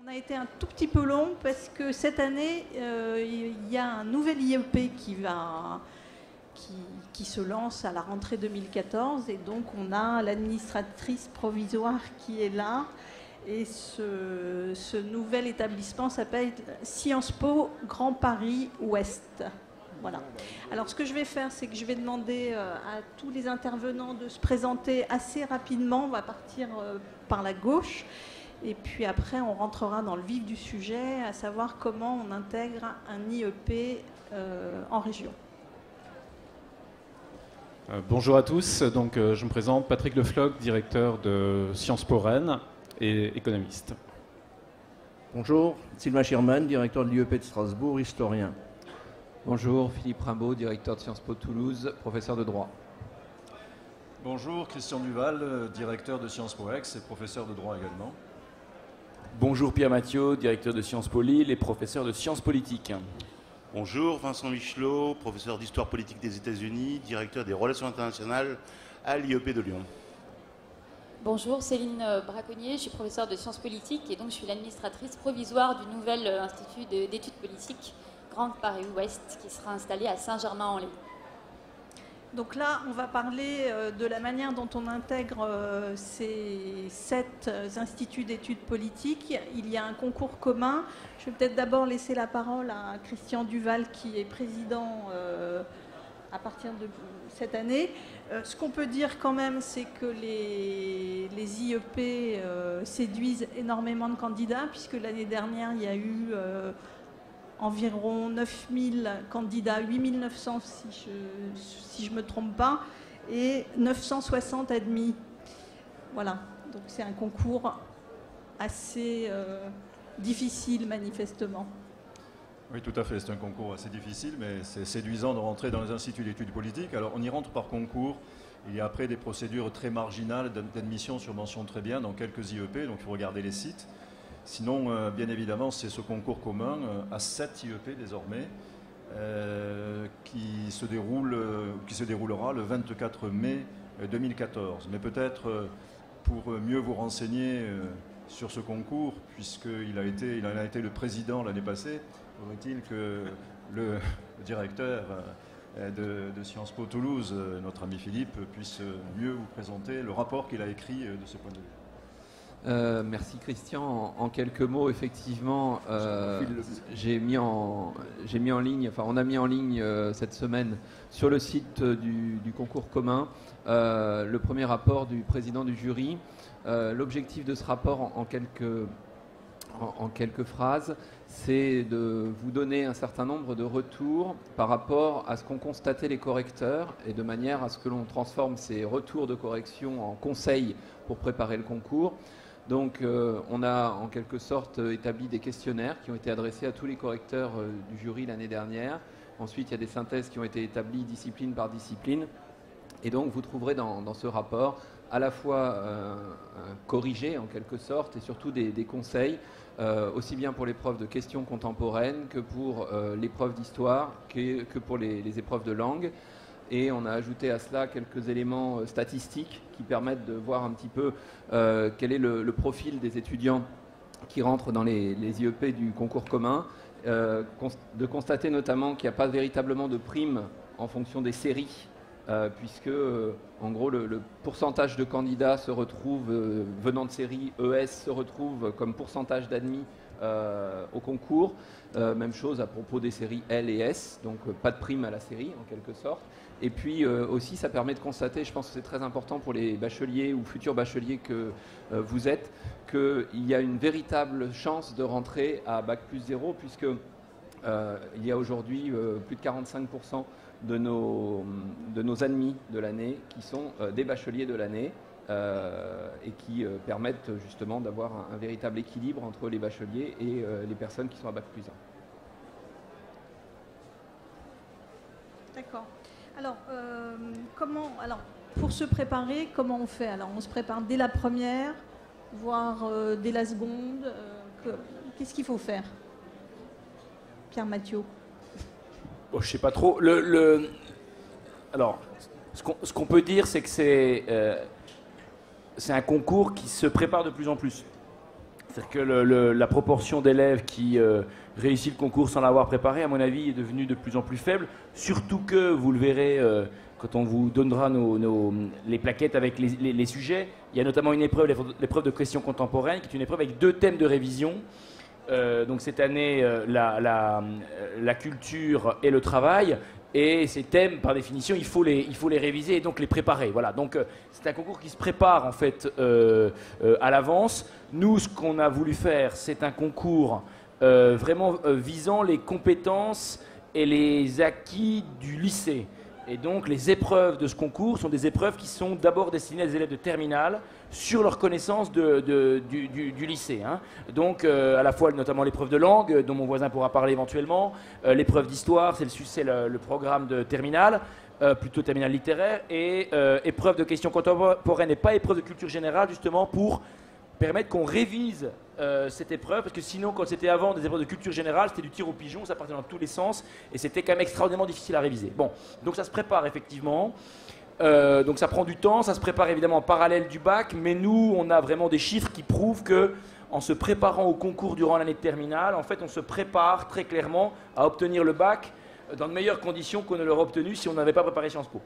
On a été un tout petit peu long parce que cette année, il y a un nouvel IEP qui se lance à la rentrée 2014 et donc on a l'administratrice provisoire qui est là et ce nouvel établissement s'appelle Sciences Po Grand Paris Ouest. Voilà. Alors ce que je vais faire, c'est que je vais demander à tous les intervenants de se présenter assez rapidement. On va partir par la gauche. Et puis après, on rentrera dans le vif du sujet, à savoir comment on intègre un IEP en région. Bonjour à tous, donc, je me présente, Patrick Le Floch, directeur de Sciences Po Rennes et économiste. Bonjour, Sylvain Schirman, directeur de l'IEP de Strasbourg, historien. Bonjour, Philippe Rimbaud, directeur de Sciences Po Toulouse, professeur de droit. Bonjour, Christian Duval, directeur de Sciences Po Aix et professeur de droit également. Bonjour, Pierre Mathieu, directeur de Sciences Po Lille et professeur de sciences politiques. Bonjour, Vincent Michelot, professeur d'histoire politique des États-Unis, directeur des relations internationales à l'IEP de Lyon. Bonjour, Céline Braconnier, je suis professeure de sciences politiques et donc je suis l'administratrice provisoire du nouvel institut d'études politiques Grand Paris Ouest qui sera installé à Saint-Germain-en-Laye. Donc là, on va parler de la manière dont on intègre ces 7 instituts d'études politiques. Il y a un concours commun. Je vais peut-être d'abord laisser la parole à Christian Duval, qui est président à partir de cette année. Ce qu'on peut dire quand même, c'est que les IEP séduisent énormément de candidats, puisque l'année dernière, il y a eu environ 9000 candidats, 8900 si je ne me trompe pas, et 960 admis. Voilà, donc c'est un concours assez difficile manifestement. Oui, tout à fait, c'est un concours assez difficile, mais c'est séduisant de rentrer dans les instituts d'études politiques. Alors on y rentre par concours, il y a après des procédures très marginales d'admission sur mention très bien dans quelques IEP, donc il faut regarder les sites. Sinon, bien évidemment, c'est ce concours commun à 7 IEP désormais qui se déroulera le 24 mai 2014. Mais peut-être pour mieux vous renseigner sur ce concours, puisqu'il en a été le président l'année passée, faudrait-il que le directeur de Sciences Po Toulouse, notre ami Philippe, puisse mieux vous présenter le rapport qu'il a écrit de ce point de vue. Merci Christian. En quelques mots, effectivement, j'ai mis en ligne, enfin on a mis en ligne cette semaine sur le site du concours commun le premier rapport du président du jury. L'objectif de ce rapport en quelques phrases, c'est de vous donner un certain nombre de retours par rapport à ce qu'ont constaté les correcteurs et de manière à ce que l'on transforme ces retours de correction en conseils pour préparer le concours. Donc on a en quelque sorte établi des questionnaires qui ont été adressés à tous les correcteurs du jury l'année dernière. Ensuite, il y a des synthèses qui ont été établies discipline par discipline. Et donc vous trouverez dans ce rapport à la fois corrigé en quelque sorte et surtout des conseils, aussi bien pour l'épreuve de questions contemporaines que pour l'épreuve d'histoire, que pour les épreuves de langue. Et on a ajouté à cela quelques éléments statistiques qui permettent de voir un petit peu quel est le profil des étudiants qui rentrent dans les IEP du concours commun, de constater notamment qu'il n'y a pas véritablement de prime en fonction des séries, puisque en gros le pourcentage de candidats se retrouve, venant de séries ES, se retrouve comme pourcentage d'admis au concours. Même chose à propos des séries L et S, donc pas de prime à la série en quelque sorte. Et puis aussi ça permet de constater, je pense que c'est très important pour les bacheliers ou futurs bacheliers que vous êtes, qu'il y a une véritable chance de rentrer à Bac+0, puisque il y a aujourd'hui plus de 45% de nos admis de l'année qui sont des bacheliers de l'année et qui permettent justement d'avoir un véritable équilibre entre les bacheliers et les personnes qui sont à Bac+1. D'accord. Alors, pour se préparer, comment on fait? Alors, on se prépare dès la première, voire dès la seconde. Qu'est-ce qu'il faut faire? Pierre Mathieu. Bon, je ne sais pas trop. Alors, ce qu'on peut dire, c'est que c'est un concours qui se prépare de plus en plus. C'est-à-dire que la proportion d'élèves qui réussit le concours sans l'avoir préparé, à mon avis, est devenue de plus en plus faible. Surtout que, vous le verrez quand on vous donnera les plaquettes avec les sujets, il y a notamment une épreuve, l'épreuve de questions contemporaines, qui est une épreuve avec 2 thèmes de révision. Donc cette année, la culture et le travail. Et ces thèmes, par définition, il faut les réviser et donc les préparer. Voilà. Donc c'est un concours qui se prépare en fait à l'avance. Nous, ce qu'on a voulu faire, c'est un concours vraiment visant les compétences et les acquis du lycée. Et donc les épreuves de ce concours sont des épreuves qui sont d'abord destinées à des élèves de terminale sur leur connaissance du lycée. Hein. Donc à la fois notamment l'épreuve de langue, dont mon voisin pourra parler éventuellement, l'épreuve d'histoire, c'est le programme de terminale, plutôt terminale littéraire, et épreuve de questions contemporaines et pas épreuve de culture générale, justement pour permettre qu'on révise cette épreuve, parce que sinon, quand c'était avant des épreuves de culture générale, c'était du tir au pigeon, ça partait dans tous les sens, et c'était quand même extraordinairement difficile à réviser. Bon, donc ça se prépare effectivement, donc ça prend du temps, ça se prépare évidemment en parallèle du bac, mais nous, on a vraiment des chiffres qui prouvent que, en se préparant au concours durant l'année de terminale, en fait, on se prépare très clairement à obtenir le bac dans de meilleures conditions qu'on ne l'aurait obtenu si on n'avait pas préparé Sciences Po.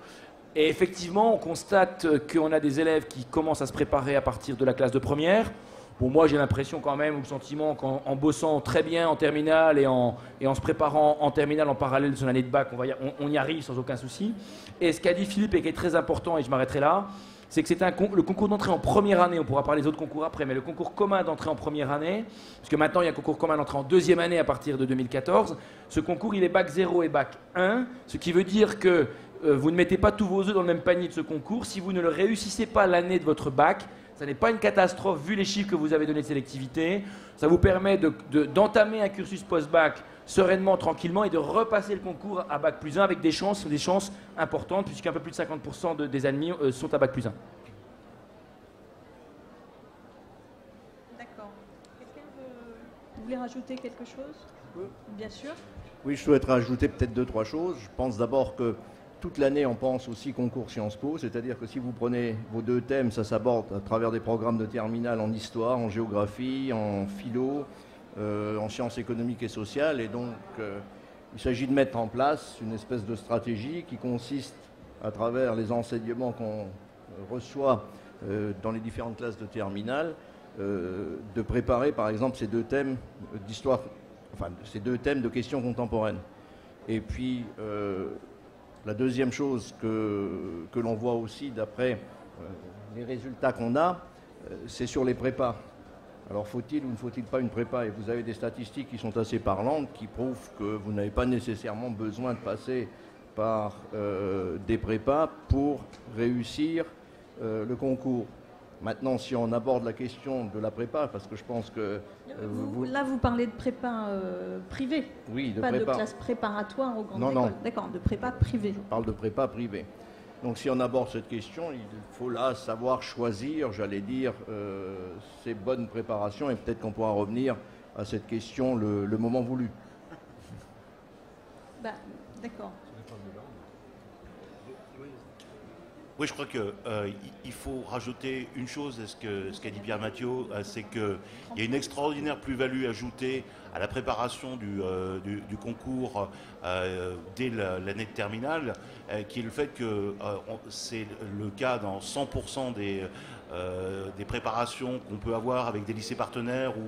Et effectivement, on constate qu'on a des élèves qui commencent à se préparer à partir de la classe de première. Bon, moi, j'ai l'impression quand même, ou le sentiment qu'en bossant très bien en terminale et en se préparant en terminale en parallèle de son année de bac, on y arrive sans aucun souci. Et ce qu'a dit Philippe et qui est très important, et je m'arrêterai là, c'est que c'est le concours d'entrée en première année, on pourra parler des autres concours après, mais le concours commun d'entrée en première année, parce que maintenant il y a un concours commun d'entrée en deuxième année à partir de 2014, ce concours il est bac 0 et bac 1, ce qui veut dire que vous ne mettez pas tous vos œufs dans le même panier de ce concours. Si vous ne le réussissez pas l'année de votre bac, ça n'est pas une catastrophe vu les chiffres que vous avez donnés de sélectivité. Ça vous permet d'entamer un cursus post-bac sereinement, tranquillement, et de repasser le concours à bac plus 1 avec des chances importantes, puisqu'un peu plus de 50% des admis sont à bac plus 1. D'accord. Quelqu'un vous voulez rajouter quelque chose? Oui. Bien sûr. Oui, je souhaiterais ajouter peut-être 2-3 choses. Je pense d'abord que toute l'année, on pense aussi concours Sciences Po, c'est-à-dire que si vous prenez vos 2 thèmes, ça s'aborde à travers des programmes de terminale en histoire, en géographie, en philo, en sciences économiques et sociales. Et donc, il s'agit de mettre en place une espèce de stratégie qui consiste, à travers les enseignements qu'on reçoit dans les différentes classes de terminale, de préparer, par exemple, ces 2 thèmes d'histoire, enfin, ces 2 thèmes de questions contemporaines. Et puis, la deuxième chose que l'on voit aussi d'après les résultats qu'on a, c'est sur les prépas. Alors faut-il ou ne faut-il pas une prépa? Et vous avez des statistiques qui sont assez parlantes, qui prouvent que vous n'avez pas nécessairement besoin de passer par des prépas pour réussir le concours. Maintenant, si on aborde la question de la prépa, parce que je pense que... Là, vous parlez de prépa privée. Oui, de pas prépa. De classe préparatoire aux grandes écoles. Non. D'accord, de prépa privée. Je parle de prépa privée. Donc si on aborde cette question, il faut là savoir choisir, j'allais dire, ces bonnes préparations, et peut-être qu'on pourra revenir à cette question le moment voulu. D'accord. Oui, je crois qu'il faut rajouter une chose à ce qu'a dit Pierre Mathieu, c'est qu'il y a une extraordinaire plus-value ajoutée à la préparation du concours dès l'année de terminale, qui est le fait que c'est le cas dans 100% des préparations qu'on peut avoir avec des lycées partenaires ou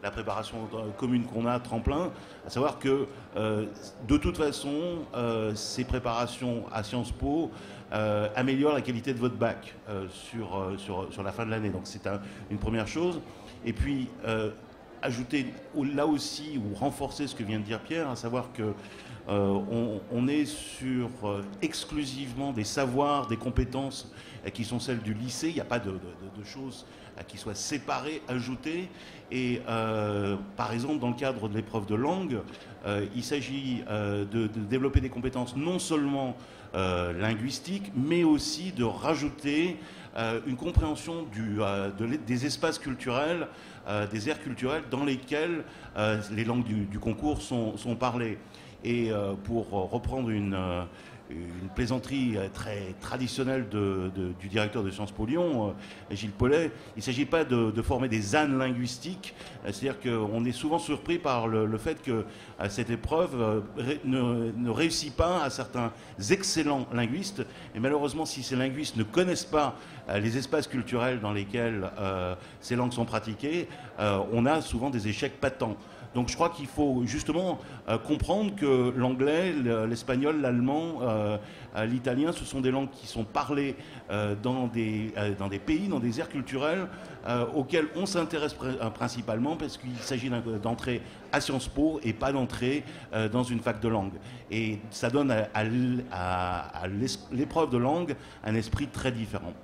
la préparation commune qu'on a, tremplin, à savoir que de toute façon, ces préparations à Sciences Po améliore la qualité de votre bac sur la fin de l'année. Donc c'est une première chose. Et puis ajouter là aussi, ou renforcer ce que vient de dire Pierre, à savoir que on est sur exclusivement des savoirs, des compétences qui sont celles du lycée. Il n'y a pas de choses qui soient séparées, ajoutées. Et par exemple, dans le cadre de l'épreuve de langue, il s'agit de développer des compétences non seulement linguistiques, mais aussi de rajouter une compréhension des espaces culturels, des aires culturelles dans lesquelles les langues du concours sont parlées. Et pour reprendre une une plaisanterie très traditionnelle du directeur de Sciences Po Lyon, Gilles Paulet. Il ne s'agit pas de former des ânes linguistiques, c'est-à-dire qu'on est souvent surpris par le fait que cette épreuve ne réussit pas à certains excellents linguistes. Et malheureusement, si ces linguistes ne connaissent pas les espaces culturels dans lesquels ces langues sont pratiquées, on a souvent des échecs patents. Donc je crois qu'il faut justement comprendre que l'anglais, l'espagnol, l'allemand, l'italien, ce sont des langues qui sont parlées dans des pays, dans des aires culturelles auxquelles on s'intéresse principalement parce qu'il s'agit d'entrer à Sciences Po et pas d'entrer dans une fac de langue. Et ça donne à l'épreuve de langue un esprit très différent.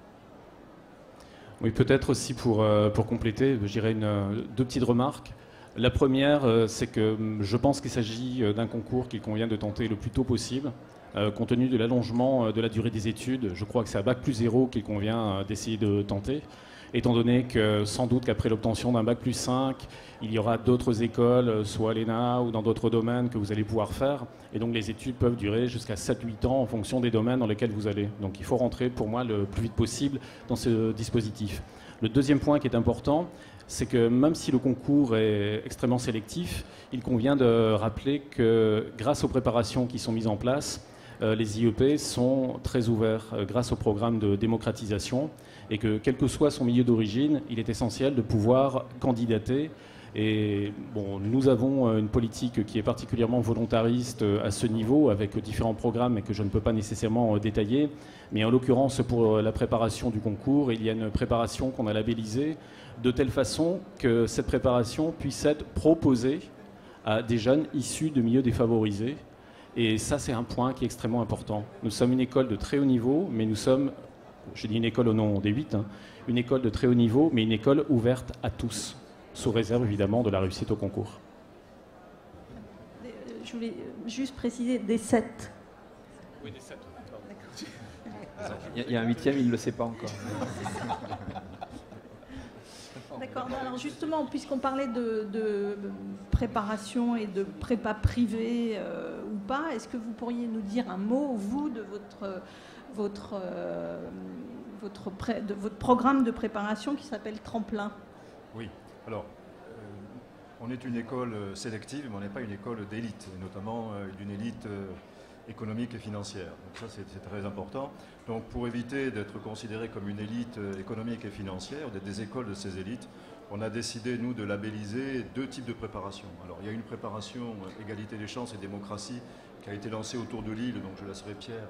Oui, peut-être aussi pour compléter, je dirais deux petites remarques. La première, c'est que je pense qu'il s'agit d'un concours qu'il convient de tenter le plus tôt possible. Compte tenu de l'allongement de la durée des études, je crois que c'est à Bac+0 qu'il convient d'essayer de tenter, étant donné que sans doute qu'après l'obtention d'un Bac+5, il y aura d'autres écoles, soit à l'ENA ou dans d'autres domaines que vous allez pouvoir faire. Et donc les études peuvent durer jusqu'à 7-8 ans en fonction des domaines dans lesquels vous allez. Donc il faut rentrer pour moi le plus vite possible dans ce dispositif. Le deuxième point qui est important, c'est que même si le concours est extrêmement sélectif, il convient de rappeler que grâce aux préparations qui sont mises en place, les IEP sont très ouverts grâce au programme de démocratisation et que quel que soit son milieu d'origine, il est essentiel de pouvoir candidater. Et bon, nous avons une politique qui est particulièrement volontariste à ce niveau avec différents programmes et que je ne peux pas nécessairement détailler. Mais en l'occurrence, pour la préparation du concours, il y a une préparation qu'on a labellisée de telle façon que cette préparation puisse être proposée à des jeunes issus de milieux défavorisés. Et ça, c'est un point qui est extrêmement important. Nous sommes une école de très haut niveau, mais nous sommes, je dis une école au nom des 8, une école de très haut niveau, mais une école ouverte à tous, sous réserve évidemment de la réussite au concours. Je voulais juste préciser des 7. Oui, des 7. Il y a un 8e, il ne le sait pas encore. D'accord. Alors justement, puisqu'on parlait de préparation et de prépa privée ou pas, est-ce que vous pourriez nous dire un mot, vous, de votre programme de préparation qui s'appelle Tremplin? Oui. Alors, on est une école sélective, mais on n'est pas une école d'élite, notamment d'une élite économique et financière. Donc ça, c'est très important. Donc pour éviter d'être considéré comme une élite économique et financière, d'être des écoles de ces élites, on a décidé, nous, de labelliser 2 types de préparation. Alors il y a une préparation égalité des chances et démocratie qui a été lancée autour de Lille, donc je laisserai Pierre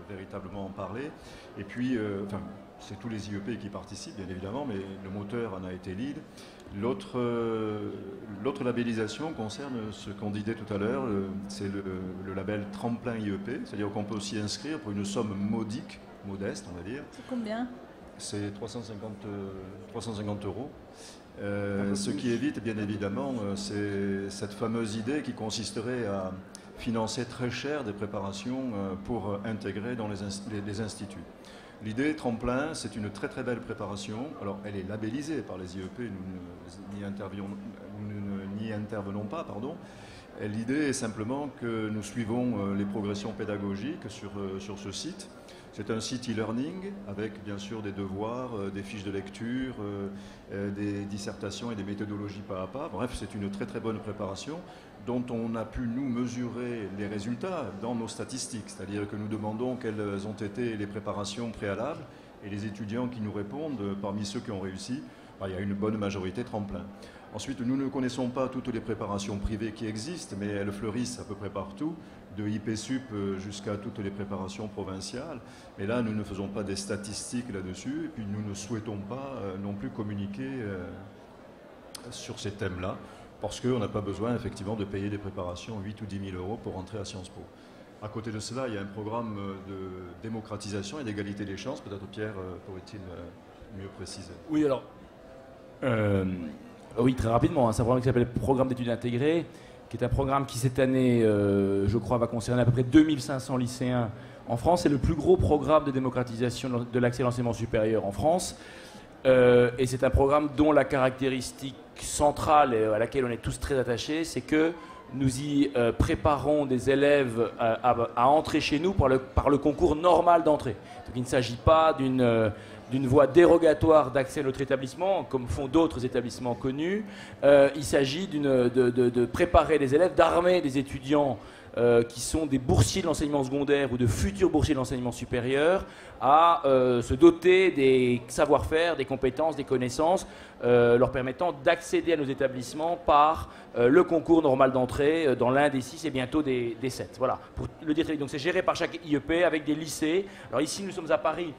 véritablement en parler. Et puis, c'est tous les IEP qui participent, bien évidemment, mais le moteur en a été Lille. L'autre labellisation concerne ce qu'on disait tout à l'heure, c'est le label Tremplin IEP, c'est-à-dire qu'on peut aussi inscrire pour une somme modique, modeste on va dire. C'est combien? C'est 350 euros. Ce qui évite bien évidemment, c'est cette fameuse idée qui consisterait à financer très cher des préparations pour intégrer dans les instituts. L'idée Tremplin, c'est une très très belle préparation. Alors, elle est labellisée par les IEP, nous n'y intervenons pas, pardon. L'idée est simplement que nous suivons les progressions pédagogiques sur ce site. C'est un site e-learning avec bien sûr des devoirs, des fiches de lecture, des dissertations et des méthodologies pas à pas. Bref, c'est une très très bonne préparation dont on a pu nous mesurer les résultats dans nos statistiques. C'est-à-dire que nous demandons quelles ont été les préparations préalables et les étudiants qui nous répondent, parmi ceux qui ont réussi, il y a une bonne majorité Tremplin. Ensuite, nous ne connaissons pas toutes les préparations privées qui existent, mais elles fleurissent à peu près partout, de IPSUP jusqu'à toutes les préparations provinciales. Mais là, nous ne faisons pas des statistiques là-dessus, et puis nous ne souhaitons pas non plus communiquer sur ces thèmes-là, parce qu'on n'a pas besoin effectivement de payer des préparations 8 ou 10 000 euros pour entrer à Sciences Po. À côté de cela, il y a un programme de démocratisation et d'égalité des chances. Peut-être Pierre pourrait-il mieux préciser. Oui, alors... oui, très rapidement. C'est un programme qui s'appelle Programme d'études intégrées, qui est un programme qui, cette année, je crois, va concerner à peu près 2500 lycéens en France. C'est le plus gros programme de démocratisation de l'accès à l'enseignement supérieur en France. Et c'est un programme dont la caractéristique centrale et à laquelle on est tous très attachés, c'est que nous y préparons des élèves à entrer chez nous par le concours normal d'entrée. Donc il ne s'agit pas d'une voie dérogatoire d'accès à notre établissement, comme font d'autres établissements connus. Il s'agit de préparer les élèves, d'armer des étudiants qui sont des boursiers de l'enseignement secondaire ou de futurs boursiers de l'enseignement supérieur à se doter des savoir-faire, des compétences, des connaissances, leur permettant d'accéder à nos établissements par le concours normal d'entrée dans l'un des 6 et bientôt des 7. Voilà, pour le dire très vite. Donc c'est géré par chaque IEP avec des lycées. Alors ici, nous sommes à Paris.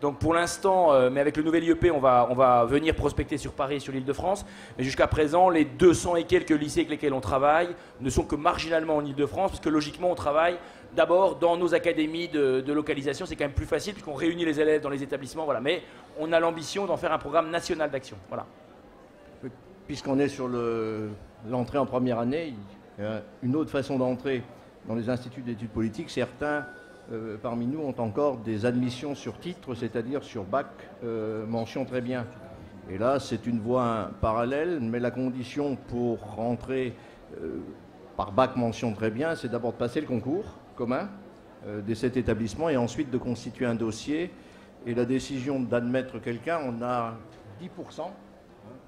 Donc pour l'instant, mais avec le nouvel IEP, on va venir prospecter sur Paris et sur l'Île-de-France. Mais jusqu'à présent, les 200 et quelques lycées avec lesquels on travaille ne sont que marginalement en Île-de-France, parce que logiquement, on travaille d'abord dans nos académies de localisation. C'est quand même plus facile, puisqu'on réunit les élèves dans les établissements. Voilà. Mais on a l'ambition d'en faire un programme national d'action. Voilà. Puisqu'on est sur l'entrée en première année, il y a une autre façon d'entrer dans les instituts d'études politiques. Certains parmi nous ont encore des admissions sur titre, c'est-à-dire sur bac, mention très bien. Et là, c'est une voie parallèle, mais la condition pour rentrer par bac, mention très bien, c'est d'abord de passer le concours commun des 7 établissements et ensuite de constituer un dossier. Et la décision d'admettre quelqu'un, on a 10%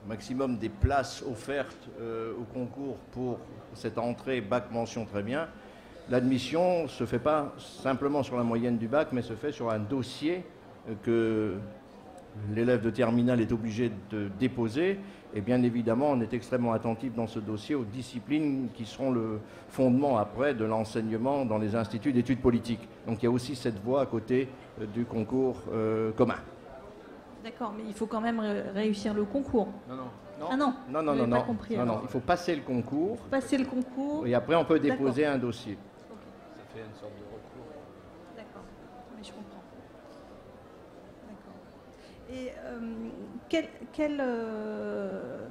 maximum des places offertes au concours pour cette entrée bac, mention très bien. L'admission ne se fait pas simplement sur la moyenne du bac, mais se fait sur un dossier que l'élève de terminale est obligé de déposer. Et bien évidemment, on est extrêmement attentif dans ce dossier aux disciplines qui seront le fondement après de l'enseignement dans les instituts d'études politiques. Donc il y a aussi cette voie à côté du concours commun. D'accord, mais il faut quand même réussir le concours. Non. Ah non, Non, pas compris, il faut passer le concours. Passer le concours. Et après, on peut déposer un dossier. Ça fait une sorte de recours. D'accord, mais je comprends. D'accord. Et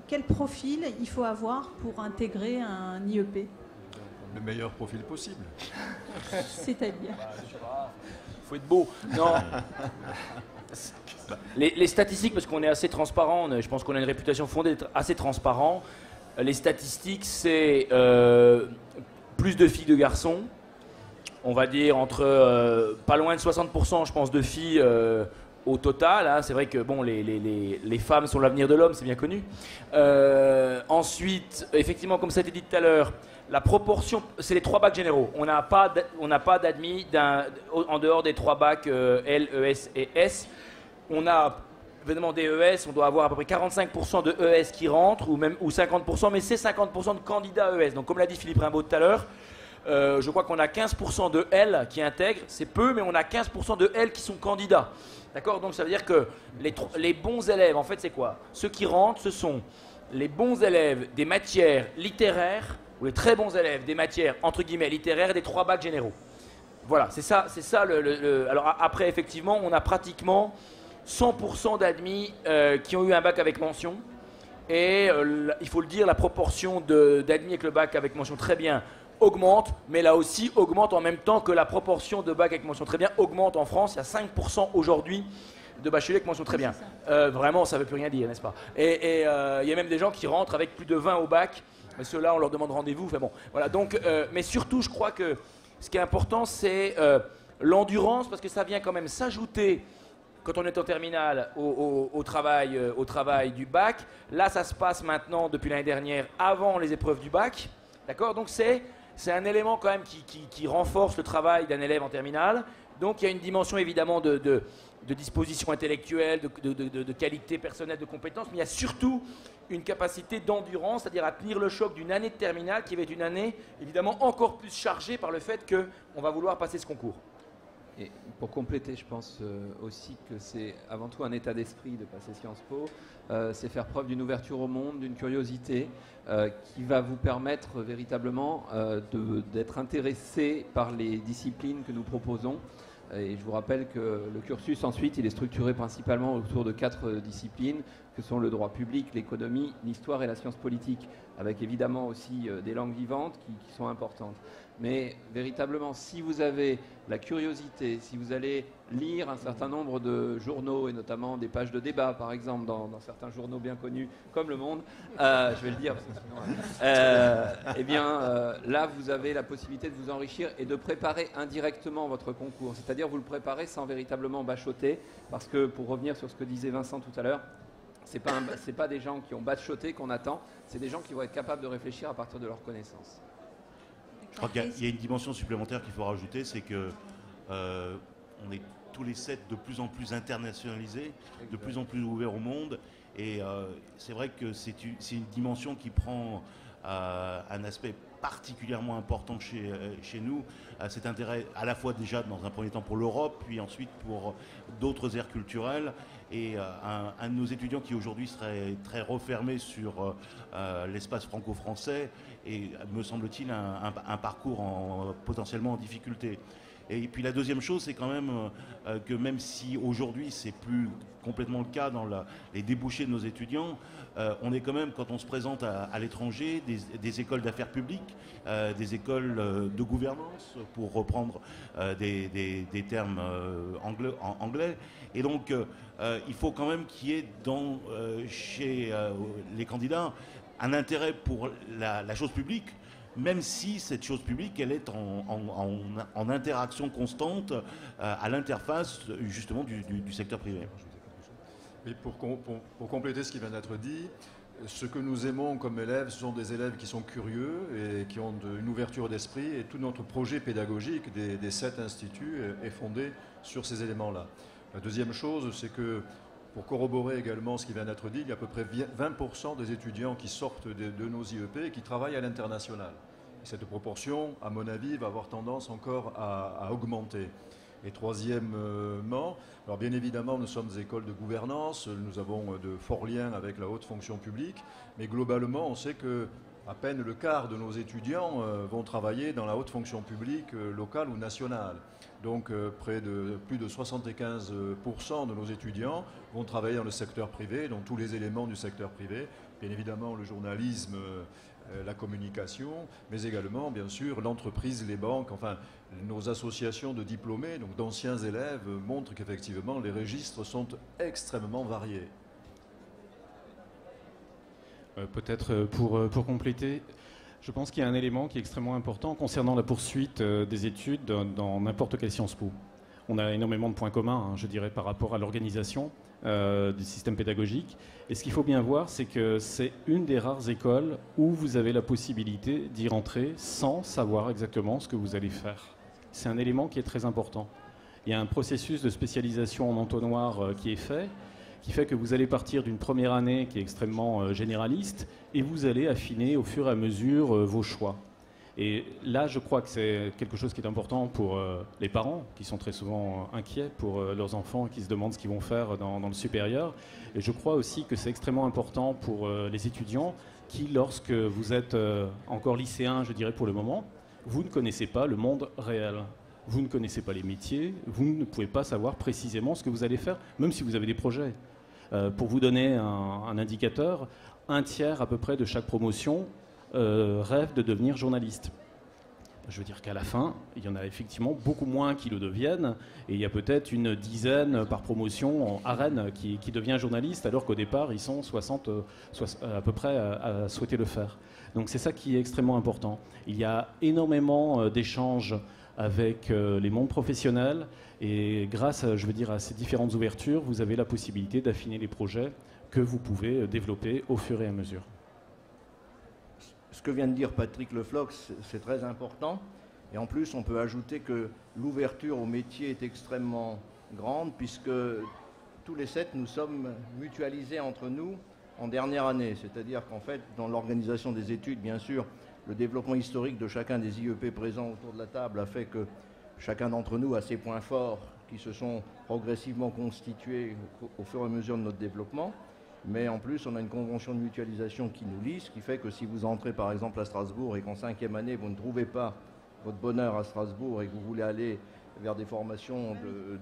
quel profil il faut avoir pour intégrer un IEP? Le meilleur profil possible. C'est-à-dire? Il faut être beau. Non. Les statistiques, parce qu'on est assez transparent, je pense qu'on a une réputation fondée d'être assez transparent. Les statistiques, c'est plus de filles que de garçons. On va dire entre pas loin de 60%, je pense, de filles au total. Hein. C'est vrai que bon, les femmes sont l'avenir de l'homme, c'est bien connu. Ensuite, effectivement, comme ça a été dit tout à l'heure, la proportion, c'est les 3 bacs généraux. On n'a pas d'admis en dehors des 3 bacs L, ES et S. On a évidemment des ES, on doit avoir à peu près 45% de ES qui rentrent, ou 50%, mais c'est 50% de candidats ES. Donc comme l'a dit Philippe Rimbaud tout à l'heure, je crois qu'on a 15% de L qui intègrent, c'est peu, mais on a 15% de L qui sont candidats. D'accord? Donc ça veut dire que les bons élèves, en fait, c'est quoi? Ceux qui rentrent, ce sont les bons élèves des matières littéraires, ou les très bons élèves des matières, entre guillemets, littéraires, des 3 bacs généraux. Voilà, c'est ça alors après, effectivement, on a pratiquement 100% d'admis qui ont eu un bac avec mention. Et il faut le dire, la proportion d'admis avec le bac avec mention très bien augmente, mais là aussi augmente en même temps que la proportion de bac avec mention très bien augmente en France. Il y a 5% aujourd'hui de bacheliers avec mention très bien. Vraiment, ça ne veut plus rien dire, n'est-ce pas? Et il y a même des gens qui rentrent avec plus de 20 au bac. Mais ceux-là, on leur demande rendez-vous. Enfin bon, voilà. Donc, mais surtout, je crois que ce qui est important, c'est l'endurance, parce que ça vient quand même s'ajouter quand on est en terminale au travail du bac. Là, ça se passe maintenant depuis l'année dernière, avant les épreuves du bac. D'accord? Donc c'est un élément quand même qui renforce le travail d'un élève en terminale. Donc il y a une dimension évidemment de disposition intellectuelle, de qualité personnelle, de compétences, mais il y a surtout une capacité d'endurance, c'est-à-dire à tenir le choc d'une année de terminale qui va être une année évidemment encore plus chargée par le fait qu'on va vouloir passer ce concours. Et pour compléter, je pense aussi que c'est avant tout un état d'esprit de passer Sciences Po. C'est faire preuve d'une ouverture au monde, d'une curiosité qui va vous permettre véritablement d'être intéressé par les disciplines que nous proposons. Et je vous rappelle que le cursus ensuite, il est structuré principalement autour de 4 disciplines, que sont le droit public, l'économie, l'histoire et la science politique, avec évidemment aussi des langues vivantes qui sont importantes. Mais véritablement, si vous avez la curiosité, si vous allez lire un certain nombre de journaux, et notamment des pages de débat, par exemple, dans certains journaux bien connus, comme Le Monde, je vais le dire, parce que sinon, eh bien, là, vous avez la possibilité de vous enrichir et de préparer indirectement votre concours. C'est-à-dire, vous le préparez sans véritablement bachoter, parce que, pour revenir sur ce que disait Vincent tout à l'heure, c'est pas des gens qui ont bachoté qu'on attend, c'est des gens qui vont être capables de réfléchir à partir de leurs connaissances. Je crois qu'il y a une dimension supplémentaire qu'il faut rajouter, c'est que on est tous les 7 de plus en plus internationalisés, de plus en plus ouverts au monde, et c'est vrai que c'est une dimension qui prend un aspect particulièrement important chez nous, cet intérêt à la fois déjà dans un premier temps pour l'Europe, puis ensuite pour d'autres aires culturelles, et un de nos étudiants qui aujourd'hui serait très refermé sur l'espace franco-français, et me semble-t-il un parcours potentiellement en difficulté. Et puis la deuxième chose, c'est quand même que même si aujourd'hui c'est plus complètement le cas dans les débouchés de nos étudiants, on est quand même, quand on se présente à l'étranger, des écoles d'affaires publiques, des écoles de gouvernance, pour reprendre des termes anglais. Et donc il faut quand même qu'il y ait chez les candidats un intérêt pour la chose publique, même si cette chose publique, elle est en interaction constante à l'interface justement du secteur privé. Et pour compléter ce qui vient d'être dit, ce que nous aimons comme élèves, ce sont des élèves qui sont curieux et qui ont une ouverture d'esprit, et tout notre projet pédagogique des 7 instituts est fondé sur ces éléments-là. La deuxième chose, c'est que, pour corroborer également ce qui vient d'être dit, il y a à peu près 20% des étudiants qui sortent de nos IEP et qui travaillent à l'international. Cette proportion, à mon avis, va avoir tendance encore à augmenter. Et troisièmement, alors bien évidemment, nous sommes des écoles de gouvernance, nous avons de forts liens avec la haute fonction publique, mais globalement, on sait que à peine le quart de nos étudiants vont travailler dans la haute fonction publique locale ou nationale. Donc plus de 75% de nos étudiants vont travailler dans le secteur privé, dans tous les éléments du secteur privé. Bien évidemment, le journalisme, la communication, mais également, bien sûr, l'entreprise, les banques, enfin, nos associations de diplômés, donc d'anciens élèves, montrent qu'effectivement, les registres sont extrêmement variés. Peut-être pour compléter, je pense qu'il y a un élément qui est extrêmement important concernant la poursuite des études dans n'importe quelle Sciences Po. On a énormément de points communs, je dirais, par rapport à l'organisation du système pédagogique. Et ce qu'il faut bien voir, c'est que c'est une des rares écoles où vous avez la possibilité d'y rentrer sans savoir exactement ce que vous allez faire. C'est un élément qui est très important. Il y a un processus de spécialisation en entonnoir qui est fait, qui fait que vous allez partir d'une première année qui est extrêmement généraliste, et vous allez affiner au fur et à mesure vos choix. Et là, je crois que c'est quelque chose qui est important pour les parents, qui sont très souvent inquiets pour leurs enfants, qui se demandent ce qu'ils vont faire dans le supérieur. Et je crois aussi que c'est extrêmement important pour les étudiants qui, lorsque vous êtes encore lycéen, je dirais pour le moment, vous ne connaissez pas le monde réel. Vous ne connaissez pas les métiers, vous ne pouvez pas savoir précisément ce que vous allez faire, même si vous avez des projets. Pour vous donner un indicateur, un tiers à peu près de chaque promotion rêve de devenir journaliste. Je veux dire qu'à la fin, il y en a effectivement beaucoup moins qui le deviennent, et il y a peut-être une dizaine par promotion à Rennes qui devient journaliste, alors qu'au départ, ils sont 60 à peu près à souhaiter le faire. Donc c'est ça qui est extrêmement important. Il y a énormément d'échanges avec les mondes professionnels, et grâce, je veux dire, à ces différentes ouvertures, vous avez la possibilité d'affiner les projets que vous pouvez développer au fur et à mesure. Ce que vient de dire Patrick Leflox, c'est très important. Et en plus, on peut ajouter que l'ouverture au métier est extrêmement grande, puisque tous les 7, nous sommes mutualisés entre nous en dernière année. C'est-à-dire qu'en fait, dans l'organisation des études, bien sûr, le développement historique de chacun des IEP présents autour de la table a fait que chacun d'entre nous a ses points forts qui se sont progressivement constitués au fur et à mesure de notre développement. Mais en plus, on a une convention de mutualisation qui nous lie, ce qui fait que si vous entrez par exemple à Strasbourg et qu'en 5e année, vous ne trouvez pas votre bonheur à Strasbourg et que vous voulez aller vers des formations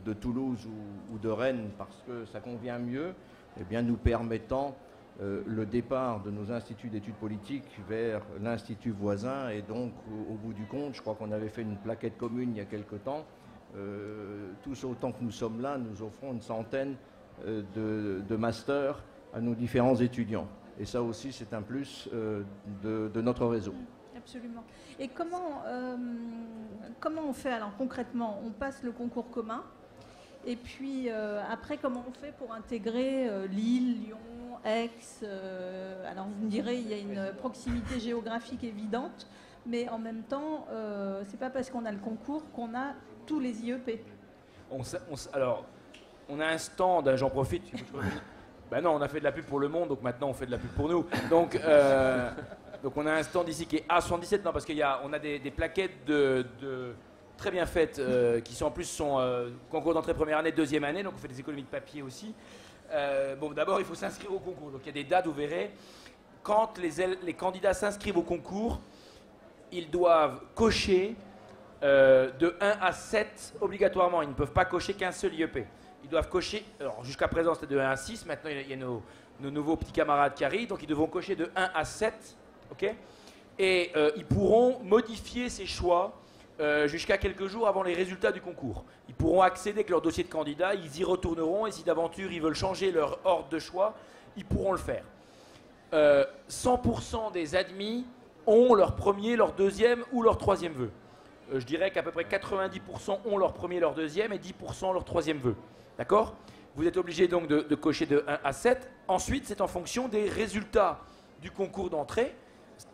de Toulouse ou de Rennes parce que ça convient mieux, eh bien nous permettant le départ de nos instituts d'études politiques vers l'institut voisin. Et donc, au bout du compte, je crois qu'on avait fait une plaquette commune il y a quelque temps. Tous autant que nous sommes là, nous offrons une centaine de masters à nos différents étudiants. Et ça aussi, c'est un plus de notre réseau. Absolument. Et comment on fait alors concrètement? On passe le concours commun, et puis après, comment on fait pour intégrer Lille, Lyon, Aix? Alors vous me direz, il y a une proximité géographique évidente, mais en même temps, c'est pas parce qu'on a le concours qu'on a tous les IEP. Alors, on a un stand, j'en profite. Ben non, on a fait de la pub pour Le Monde, donc maintenant on fait de la pub pour nous. Donc on a un stand ici qui est A77, non, parce qu'on a des plaquettes très bien faites qui sont en plus concours d'entrée première année, deuxième année, donc on fait des économies de papier aussi. Bon, d'abord il faut s'inscrire au concours, donc il y a des dates, vous verrez. Quand les candidats s'inscrivent au concours, ils doivent cocher de 1 à 7 obligatoirement, ils ne peuvent pas cocher qu'un seul IEP. Ils doivent cocher, alors jusqu'à présent c'était de 1 à 6, maintenant il y a nos nouveaux petits camarades qui arrivent, donc ils devront cocher de 1 à 7, ok? Et ils pourront modifier ces choix jusqu'à quelques jours avant les résultats du concours. Ils pourront accéder avec leur dossier de candidat, ils y retourneront, et si d'aventure ils veulent changer leur ordre de choix, ils pourront le faire. 100% des admis ont leur premier, leur deuxième ou leur troisième vœu. Je dirais qu'à peu près 90% ont leur premier, leur deuxième et 10% leur troisième vœu. D'accord? Vous êtes obligé donc de cocher de 1 à 7. Ensuite, c'est en fonction des résultats du concours d'entrée.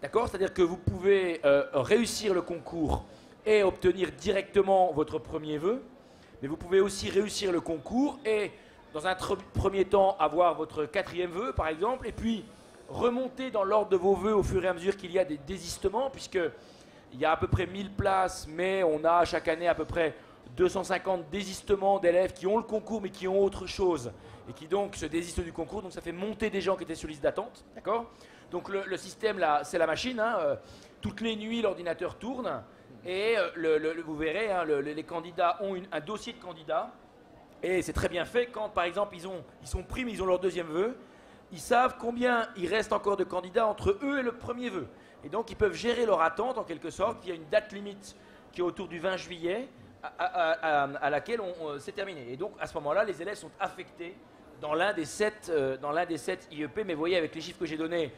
D'accord? C'est-à-dire que vous pouvez réussir le concours et obtenir directement votre premier vœu. Mais vous pouvez aussi réussir le concours et, dans un premier temps, avoir votre quatrième vœu, par exemple, et puis remonter dans l'ordre de vos vœux au fur et à mesure qu'il y a des désistements, puisqu'il y a à peu près 1000 places, mais on a chaque année à peu près 250 désistements d'élèves qui ont le concours mais qui ont autre chose et qui donc se désistent du concours, donc ça fait monter des gens qui étaient sur liste d'attente, d'accord? Donc le système là, c'est la machine, hein, toutes les nuits l'ordinateur tourne et vous verrez, hein, les candidats ont un dossier de candidats et c'est très bien fait quand par exemple ils sont pris mais ils ont leur deuxième vœu, ils savent combien il reste encore de candidats entre eux et le premier vœu et donc ils peuvent gérer leur attente en quelque sorte. Il y a une date limite qui est autour du 20 juillet à laquelle c'est terminé. Et donc, à ce moment-là, les élèves sont affectés dans l'un des 7 IEP. Mais vous voyez, avec les chiffres que j'ai donnés,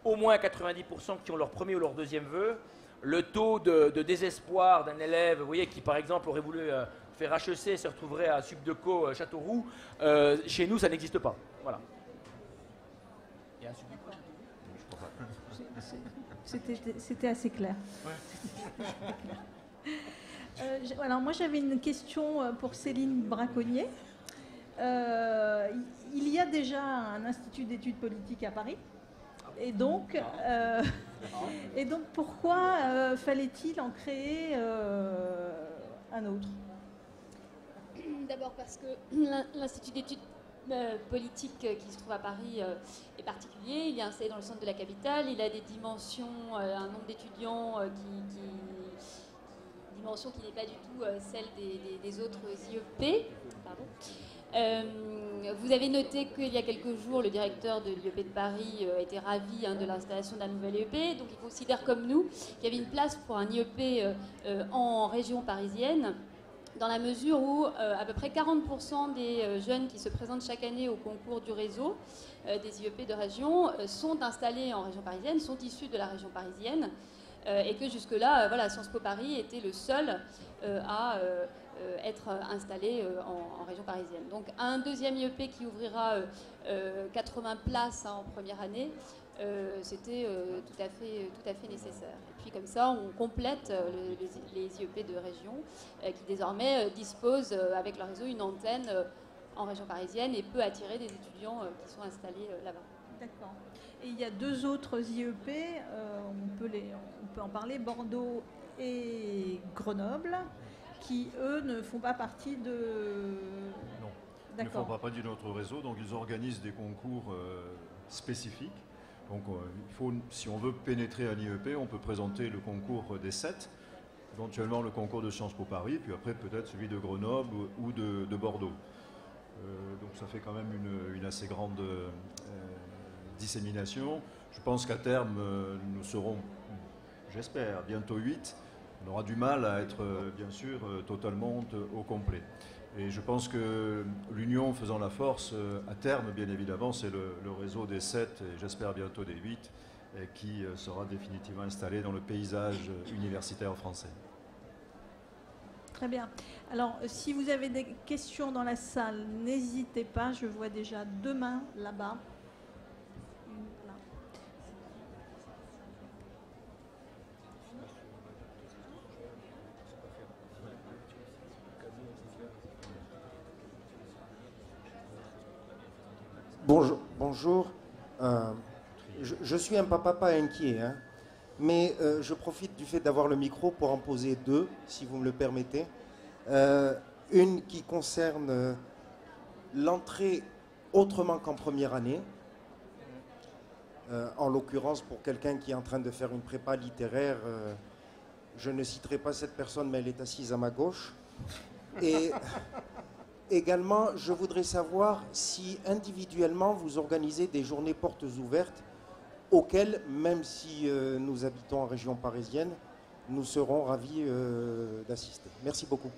au moins 90% qui ont leur premier ou leur deuxième vœu. Le taux de désespoir d'un élève, vous voyez, qui par exemple aurait voulu faire HEC et se retrouverait à Subdeco Châteauroux, chez nous, ça n'existe pas. Voilà. Il y a un Subdeco Châteauroux ? C'était assez clair. Alors moi j'avais une question pour Céline Braconnier. Il y a déjà un institut d'études politiques à Paris. Et donc pourquoi fallait-il en créer un autre? D'abord parce que l'institut d'études politiques qui se trouve à Paris est particulier. Il est installé dans le centre de la capitale. Il a des dimensions, un nombre d'étudiants dimension qui n'est pas du tout celle des autres IEP. Pardon. Vous avez noté qu'il y a quelques jours, le directeur de l'IEP de Paris était ravi de l'installation d'un nouvel IEP. Donc il considère comme nous qu'il y avait une place pour un IEP en région parisienne, dans la mesure où à peu près 40% des jeunes qui se présentent chaque année au concours du réseau des IEP de région sont installés en région parisienne, sont issus de la région parisienne. Et que jusque-là, voilà, Sciences Po Paris était le seul à être installé en région parisienne. Donc un deuxième IEP qui ouvrira 80 places en première année, c'était tout à fait nécessaire. Et puis comme ça, on complète les IEP de région qui désormais disposent avec leur réseau une antenne en région parisienne et peut attirer des étudiants qui sont installés là-bas. D'accord. Et il y a deux autres IEP, on peut en parler, Bordeaux et Grenoble, qui eux ne font pas partie de... Non, ils ne font pas partie de notre réseau, donc ils organisent des concours spécifiques. Donc si on veut pénétrer à l'IEP, on peut présenter le concours des 7, éventuellement le concours de Sciences Po Paris, puis après peut-être celui de Grenoble ou de Bordeaux. Donc ça fait quand même une assez grande dissémination. Je pense qu'à terme, nous serons, j'espère, bientôt 8. On aura du mal à être, bien sûr, totalement au complet. Et je pense que l'union faisant la force, à terme, bien évidemment, c'est le réseau des 7 et j'espère bientôt des 8 qui sera définitivement installé dans le paysage universitaire français. Très bien. Alors, si vous avez des questions dans la salle, n'hésitez pas. Je vois déjà 2 mains là-bas. Une là. Bonjour. Je suis un papa inquiet, hein, mais je profite du fait d'avoir le micro pour en poser 2, si vous me le permettez. Une qui concerne l'entrée autrement qu'en première année. En l'occurrence, pour quelqu'un qui est en train de faire une prépa littéraire, je ne citerai pas cette personne, mais elle est assise à ma gauche. Et également, je voudrais savoir si individuellement vous organisez des journées portes ouvertes auxquelles, même si nous habitons en région parisienne, nous serons ravis d'assister. Merci beaucoup.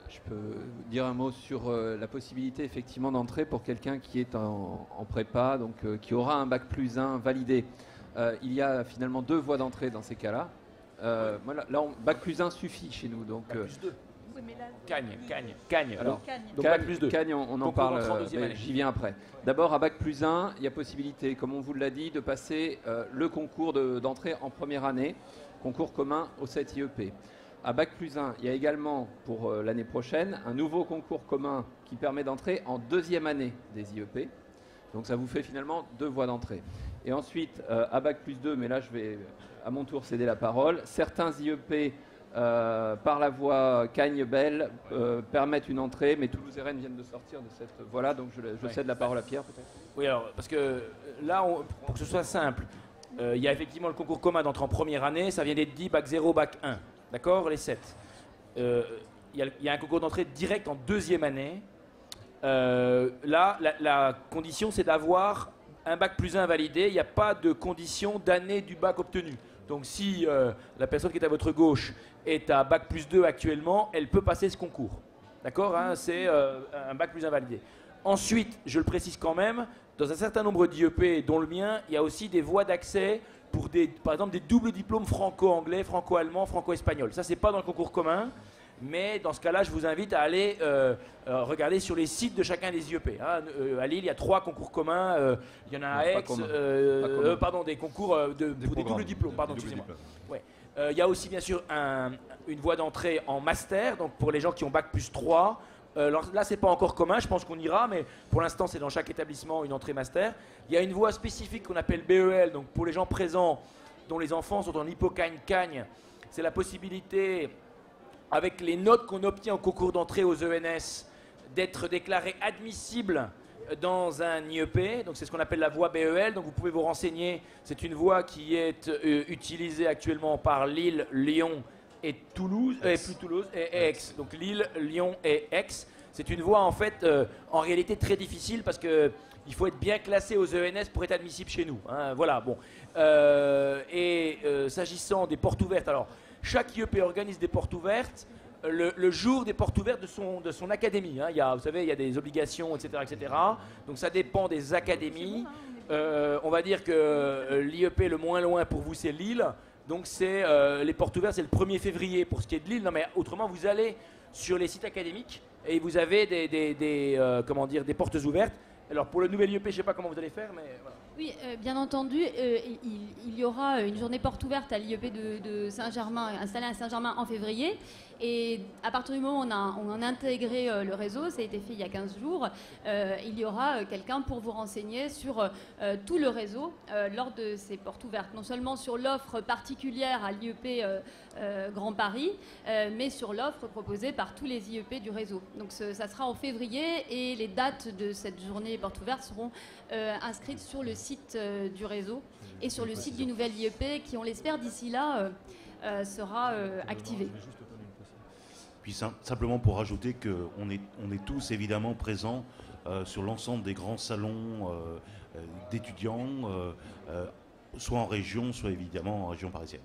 Je peux dire un mot sur la possibilité effectivement d'entrer pour quelqu'un qui est en prépa, donc qui aura un bac+1 validé. Il y a finalement 2 voies d'entrée dans ces cas-là. Là, bac+1 suffit chez nous. Donc, bac+2. Oui, mais là, Cagne. Alors, donc bac+2. Cagne, on en parle, j'y viens après. D'abord, à bac+1, il y a possibilité, comme on vous l'a dit, de passer le concours d'entrée en première année, concours commun au 7 IEP. À bac+1, il y a également, pour l'année prochaine, un nouveau concours commun qui permet d'entrer en 2e année des IEP. Donc ça vous fait finalement 2 voies d'entrée. Et ensuite, à bac+2, mais là je vais à mon tour céder la parole, certains IEP par la voie Cagne-Belle permettent une entrée, mais Toulouse et Rennes viennent de sortir de cette voie-là, donc je cède la parole à Pierre peut-être. Oui, alors, parce que là, pour que ce soit simple, il y a effectivement le concours commun d'entrée en première année, ça vient d'être dit, bac 0, bac 1, d'accord, les 7. Il y a un concours d'entrée direct en 2e année. Là, la condition, c'est d'avoir un bac+1 validé, il n'y a pas de condition d'année du bac obtenu. Donc si la personne qui est à votre gauche est à bac+2 actuellement, elle peut passer ce concours. D'accord, hein, c'est un bac+1 validé. Ensuite, je le précise quand même, dans un certain nombre d'IEP, dont le mien, il y a aussi des voies d'accès pour par exemple des doubles diplômes franco-anglais, franco-allemand, franco-espagnol. Ça, c'est pas dans le concours commun, mais dans ce cas-là, je vous invite à aller regarder sur les sites de chacun des IEP. Hein. À Lille, il y a 3 concours communs. Il y en a à Aix, des concours pour des doubles diplômes. Pardon, excusez-moi. Ouais. Il y a aussi, bien sûr, une voie d'entrée en master, donc pour les gens qui ont bac+3. Là, c'est pas encore commun, je pense qu'on ira, mais pour l'instant, c'est dans chaque établissement une entrée master. Il y a une voie spécifique qu'on appelle BEL, donc pour les gens présents dont les enfants sont en hypocagne-cagne, c'est la possibilité, avec les notes qu'on obtient au concours d'entrée aux ENS, d'être déclaré admissible dans un IEP. Donc c'est ce qu'on appelle la voie BEL. Donc vous pouvez vous renseigner. C'est une voie qui est utilisée actuellement par Lille, Lyon et Toulouse, et Aix. Donc Lille, Lyon et Aix. C'est une voie en fait, en réalité très difficile parce que il faut être bien classé aux ENS pour être admissible chez nous. Hein, voilà. Bon. S'agissant des portes ouvertes, alors chaque IEP organise des portes ouvertes le jour des portes ouvertes de son académie. Hein. Vous savez, il y a des obligations, etc. Donc ça dépend des académies. On va dire que l'IEP le moins loin pour vous, c'est Lille. Donc les portes ouvertes, c'est le 1er février pour ce qui est de Lille. Non, mais autrement, vous allez sur les sites académiques et vous avez des portes ouvertes. Alors pour le nouvel IEP, je ne sais pas comment vous allez faire, mais voilà. Oui, bien entendu, il y aura une journée porte ouverte à l'IEP de Saint-Germain, installée à Saint-Germain en février. Et à partir du moment où on a intégré le réseau, ça a été fait il y a 15 jours, il y aura quelqu'un pour vous renseigner sur tout le réseau lors de ces portes ouvertes. Non seulement sur l'offre particulière à l'IEP Grand Paris, mais sur l'offre proposée par tous les IEP du réseau. Donc ça sera en février et les dates de cette journée porte ouverte seront inscrites sur le site du réseau et sur le site du nouvel IEP qui, on l'espère, d'ici là sera activé. Puis simplement pour rajouter qu'on est tous évidemment présents sur l'ensemble des grands salons d'étudiants, soit en région, soit évidemment en région parisienne.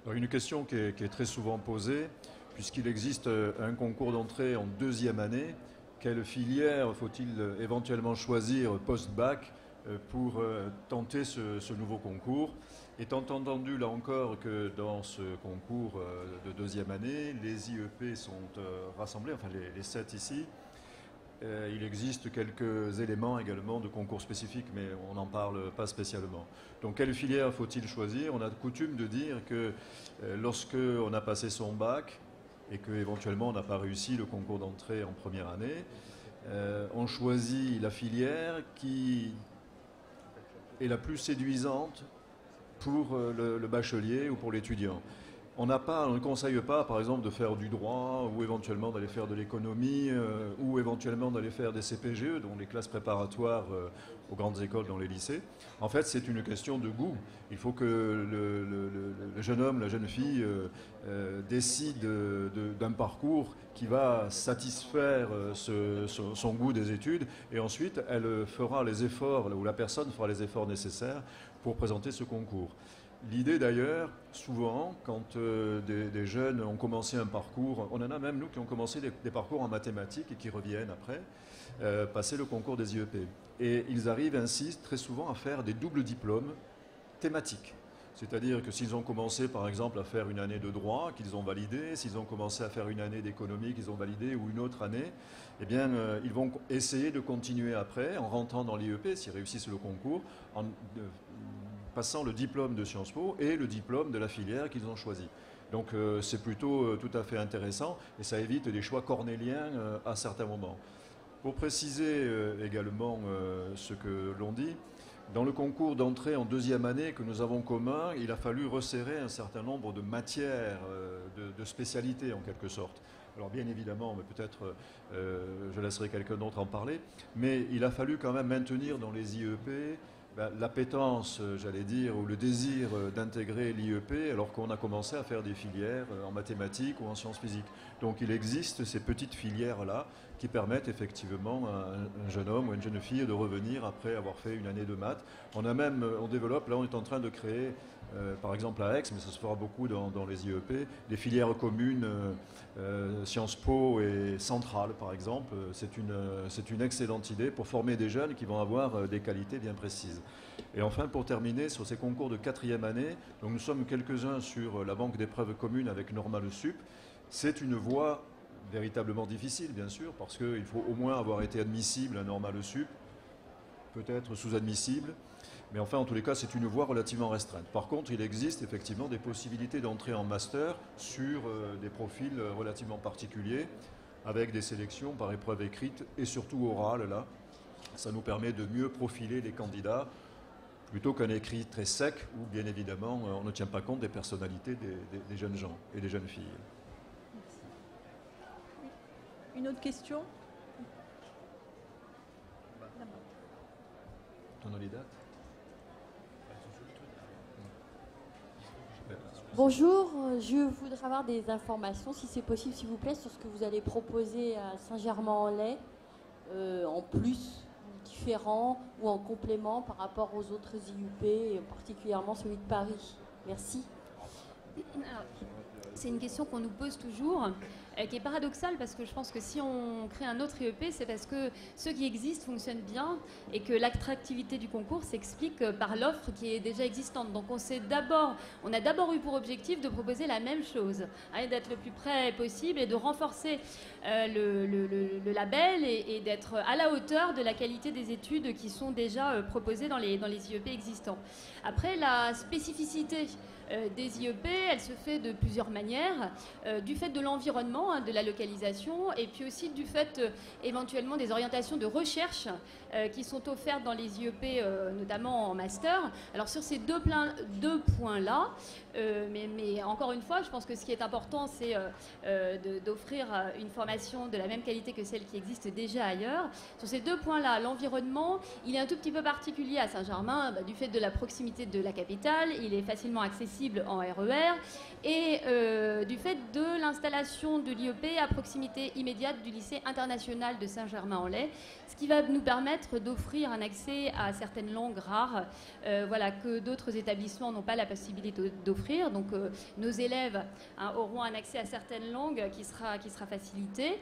Alors, une question qui est très souvent posée, puisqu'il existe un concours d'entrée en deuxième année, quelle filière faut-il éventuellement choisir post-bac pour tenter ce nouveau concours? Étant entendu là encore que dans ce concours de deuxième année, les IEP sont rassemblés, enfin les 7 ici. Il existe quelques éléments également de concours spécifiques, mais on n'en parle pas spécialement. Donc quelle filière faut-il choisir? On a coutume de dire que lorsque on a passé son bac et qu'éventuellement on n'a pas réussi le concours d'entrée en première année, on choisit la filière qui est la plus séduisante pour le bachelier ou pour l'étudiant. On ne conseille pas, par exemple, de faire du droit ou éventuellement d'aller faire de l'économie ou éventuellement d'aller faire des CPGE, dont les classes préparatoires aux grandes écoles dans les lycées. En fait, c'est une question de goût. Il faut que le jeune homme, la jeune fille décide d'un parcours qui va satisfaire son goût des études et ensuite elle fera les efforts, ou la personne fera les efforts nécessaires pour présenter ce concours. L'idée d'ailleurs, souvent, quand des jeunes ont commencé un parcours, on en a même nous qui ont commencé des parcours en mathématiques et qui reviennent après, passer le concours des IEP. Et ils arrivent ainsi très souvent à faire des doubles diplômes thématiques. C'est-à-dire que s'ils ont commencé par exemple à faire une année de droit, qu'ils ont validé, s'ils ont commencé à faire une année d'économie, qu'ils ont validé, ou une autre année, eh bien ils vont essayer de continuer après, en rentrant dans l'IEP, s'ils réussissent le concours, en passant le diplôme de Sciences Po et le diplôme de la filière qu'ils ont choisi. Donc c'est plutôt tout à fait intéressant et ça évite des choix cornéliens à certains moments. Pour préciser également ce que l'on dit, dans le concours d'entrée en deuxième année que nous avons commun, il a fallu resserrer un certain nombre de matières, de spécialités en quelque sorte. Alors bien évidemment, mais peut-être je laisserai quelqu'un d'autre en parler, mais il a fallu quand même maintenir dans les IEP l'appétence, j'allais dire, ou le désir d'intégrer l'IEP alors qu'on a commencé à faire des filières en mathématiques ou en sciences physiques. Donc il existe ces petites filières-là qui permettent effectivement à un jeune homme ou une jeune fille de revenir après avoir fait une année de maths. On développe, là on est en train de créer, par exemple à Aix, mais ça se fera beaucoup dans les IEP, des filières communes, Sciences Po et Centrale par exemple. C'est une excellente idée pour former des jeunes qui vont avoir des qualités bien précises. Et enfin, pour terminer, sur ces concours de quatrième année, donc nous sommes quelques-uns sur la banque d'épreuves communes avec Normal Sup. C'est une voie véritablement difficile, bien sûr, parce qu'il faut au moins avoir été admissible à Normal Sup, peut-être sous-admissible, mais enfin, en tous les cas, c'est une voie relativement restreinte. Par contre, il existe effectivement des possibilités d'entrer en master sur des profils relativement particuliers, avec des sélections par épreuve écrite et surtout orale, là. Ça nous permet de mieux profiler les candidats, plutôt qu'un écrit très sec, où bien évidemment, on ne tient pas compte des personnalités des jeunes gens et des jeunes filles. Une autre question? On a les dates? Bonjour, je voudrais avoir des informations, si c'est possible, s'il vous plaît, sur ce que vous allez proposer à Saint-Germain-en-Laye, en plus, différent ou en complément par rapport aux autres IUP, et particulièrement celui de Paris. Merci. C'est une question qu'on nous pose toujours, qui est paradoxale parce que je pense que si on crée un autre IEP, c'est parce que ceux qui existent fonctionnent bien et que l'attractivité du concours s'explique par l'offre qui est déjà existante. Donc on a d'abord eu pour objectif de proposer la même chose, d'être le plus près possible et de renforcer le label et d'être à la hauteur de la qualité des études qui sont déjà proposées dans les IEP existants. Après, la spécificité des IEP, elle se fait de plusieurs manières, du fait de l'environnement, de la localisation, et puis aussi du fait éventuellement des orientations de recherche qui sont offertes dans les IEP, notamment en master. Alors sur ces deux points-là, mais encore une fois, je pense que ce qui est important, c'est d'offrir une formation de la même qualité que celle qui existe déjà ailleurs. Sur ces deux points-là, l'environnement, il est un tout petit peu particulier à Saint-Germain, du fait de la proximité de la capitale, il est facilement accessible en RER, et du fait de l'installation de l'IEP à proximité immédiate du lycée international de Saint-Germain-en-Laye, ce qui va nous permettre d'offrir un accès à certaines langues rares, voilà, que d'autres établissements n'ont pas la possibilité d'offrir. Donc nos élèves auront un accès à certaines langues qui sera facilité.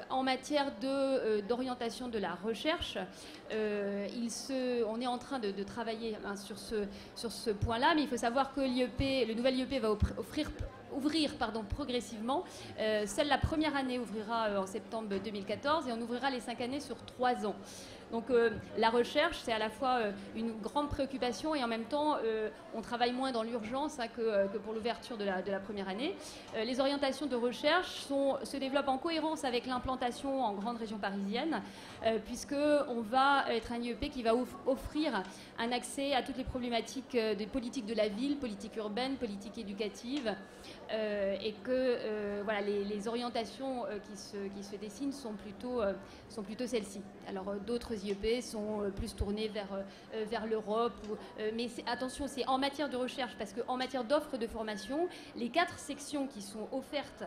En matière d'orientation de la recherche, on est en train de travailler sur ce point-là, mais il faut savoir que le nouvel IEP va ouvrir progressivement. Seule la première année ouvrira en septembre 2014 et on ouvrira les 5 années sur 3 ans. Donc la recherche, c'est à la fois une grande préoccupation et en même temps, on travaille moins dans l'urgence que pour l'ouverture de la première année. Les orientations de recherche se développent en cohérence avec l'implantation en grande région parisienne, puisqu'on va être un IEP qui va offrir un accès à toutes les problématiques des politiques de la ville, politique urbaine, politique éducative, et que voilà, les orientations qui se dessinent sont plutôt celles-ci. Alors d'autres IEP sont plus tournés vers l'Europe, mais attention, c'est en matière de recherche, parce qu'en matière d'offres de formation, les 4 sections qui sont offertes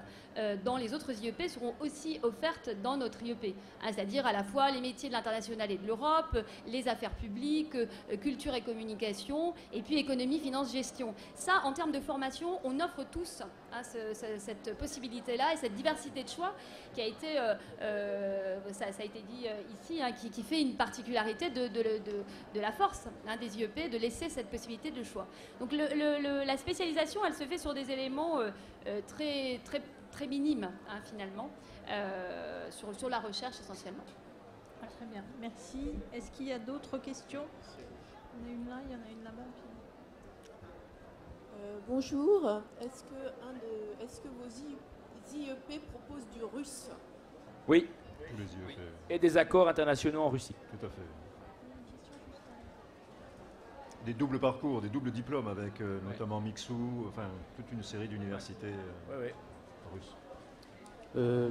dans les autres IEP seront aussi offertes dans notre IEP, c'est-à-dire à la fois les métiers de l'international et de l'Europe, les affaires publiques, culture et communication, et puis économie, finance, gestion. Ça, en termes de formation, on offre tous cette possibilité-là et cette diversité de choix qui a été, ça a été dit ici, qui fait une particularité de la force des IEP, de laisser cette possibilité de choix. Donc la spécialisation, elle se fait sur des éléments très minimes, finalement, sur la recherche essentiellement. Voilà. Très bien, merci. Est-ce qu'il y a d'autres questions? Il y en a une là, il y en a une là-bas. Bonjour, est-ce que vos IEP proposent du russe? Oui. Tous les IEP. Et des accords internationaux en Russie. Tout à fait. Des doubles parcours, des doubles diplômes avec notamment Mixou, enfin toute une série d'universités russes.